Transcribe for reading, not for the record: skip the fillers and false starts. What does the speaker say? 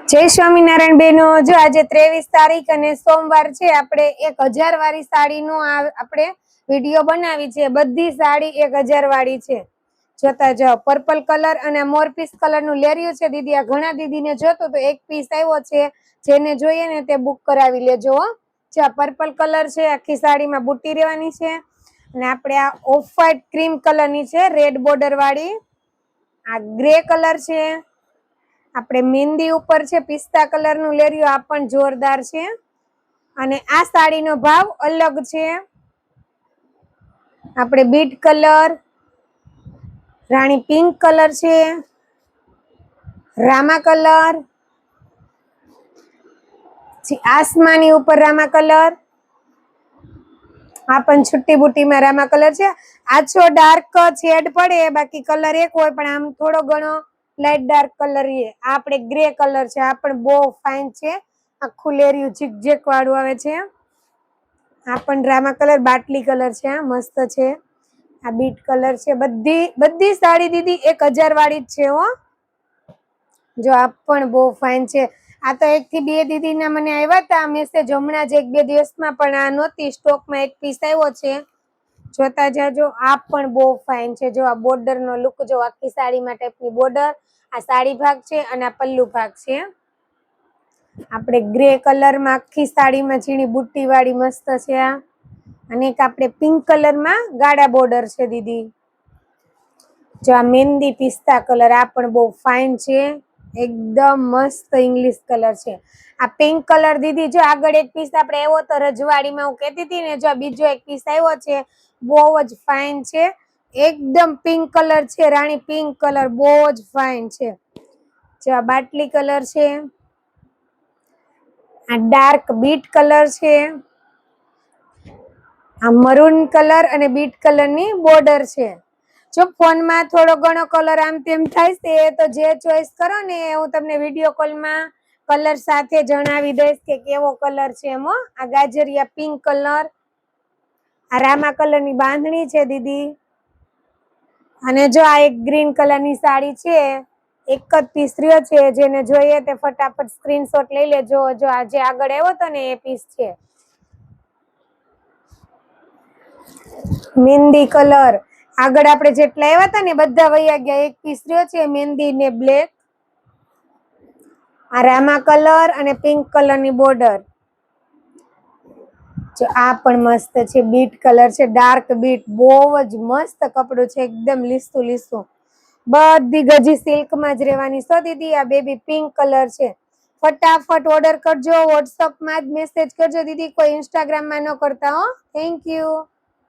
જય સ્વામિનારાયણ બેનો, જો આજે 23 તારીખ અને સોમવાર છે. આપણે 1000 વાળી સાડીનો આપણે વિડીયો બનાવી છે. બધી સાડી 1000 વાળી છે. જોતા જાઓ, પર્પલ કલર અને મોરપીસ કલર નું લેરિયું છે દીદી. આ ઘણા દીદીને જોતો તો એક પીસ આવ્યો છે, જેને જોઈએ ને તે બુક કરાવી લેજો. જો આ પર્પલ કલર છે, આખી સાડીમાં બુટ્ટી રહેવાની છે. અને આપણે આ ઓફ વ્હાઈટ ક્રીમ કલર ની છે, રેડ બોર્ડર વાળી. આ ગ્રે કલર છે. આપણે મહેંદી ઉપર છે પિસ્તા કલર નું લેરિયું, આ પણ જોરદાર છે. અને આ સાડીનો ભાવ અલગ છે. આપણે બીટ કલર, રાણી પિંક કલર છે, રામા કલર, આસમાની ઉપર રામા કલર, આ પણ છુટ્ટી બુટ્ટીમાં રામા કલર છે. આછો ડાર્ક શેડ પડે, બાકી કલર એક હોય પણ આમ થોડો ઘણો લાઇટ ડાર્ક કલર છે. આ આપણે ગ્રે કલર છે, આ પણ બહુ ફાઇન છે. આખું લેરિયું ઝીકઝેક વાળું આવે છે. આ પણ રામા કલર, બાટલી કલર છે, આ મસ્ત છે. આ બીટ કલર છે. બધી સાડી દીદી 1000 વાળી જ છે હો. જો આ પણ બહુ ફાઇન છે. આ તો 1 થી 2 દીદીના મને આવ્યા હતા મેસેજ હમણાં જ 1-2 દિવસમાં, પણ આ નહોતી સ્ટોકમાં. એક પીસ આવ્યો છે, જોતા જાજો. આ પણ બહુ ફાઇન છે. જો આ બોર્ડર નો લુક જો, આખી સાડીમાં ટાઈપની બોર્ડર. આ સાડી ભાગ છે અને આ પલ્લુ ભાગ છે. આપણે ગ્રે કલરમાં આખી સાડીમાં ઝીણી બુટ્ટી વાળી મસ્ત છે આ. અને એક આપણે પિંક કલરમાં ગાળા બોર્ડર છે દીદી. જો આ મહેંદી પિસ્તા કલર, આ પણ બહુ ફાઇન છે. એકદમ મસ્ત ઇંગ્લિશ કલર છે. આ પિંક કલર દીદી, જો આગળ એક પીસ આપણે આવ્યો તો રજવાડીમાં, હું કહેતી હતી ને. જો બીજો એક પીસ આવ્યો છે, બહુ જ ફાઇન છે. એકદમ પિંક કલર છે, રાણી પિંક કલર, બહુ જ ફાઇન છે. જો આ બાટલી કલર છે, આ ડાર્ક બીટ કલર છે, આ મરૂન કલર અને બીટ કલર ની બોર્ડર છે. જો ફોનમાં થોડો ઘણો કલર આમ તેમ થાય છે, તો જે ચોઈસ કરો ને હું તમને વિડીયો કોલમાં કલર સાથે જણાવી દઈશ કે કેવો કલર છે એમ. આ ગાજરિયા પિંક કલર, આ રામા કલર ની બાંધણી છે દીદી. અને જો આ એક ગ્રીન કલર ની સાડી છે, એક જ પીસ રહ્યો છે. જેને જોઈએ તે ફટાફટ સ્ક્રીનશોટ લઈ લેજો. જો આજે આગળ આવ્યો તો ને એ પીસ છે. મહેંદી કલર, આગળ આપણે જેટલા આવ્યા હતા ને બધા વયા ગયા. એક પીસ રહ્યો છે મહેંદી ને બ્લેક. આ રામા કલર અને પિંક કલર ની બોર્ડર. જો આ પણ મસ્ત છે, બીટ કલર છે, ડાર્ક બીટ. બહુ જ મસ્ત કપડું છે, એકદમ લીસું લીસું. બધી ગજી સિલ્કમાં જ રહેવાની છો દીદી. આ બેબી પિંક કલર છે. ફટાફટ ઓર્ડર કરજો, વોટ્સઅપમાં જ મેસેજ કરજો દીદી. કોઈ ઇન્સ્ટાગ્રામમાં ન કરતા હો. Thank you.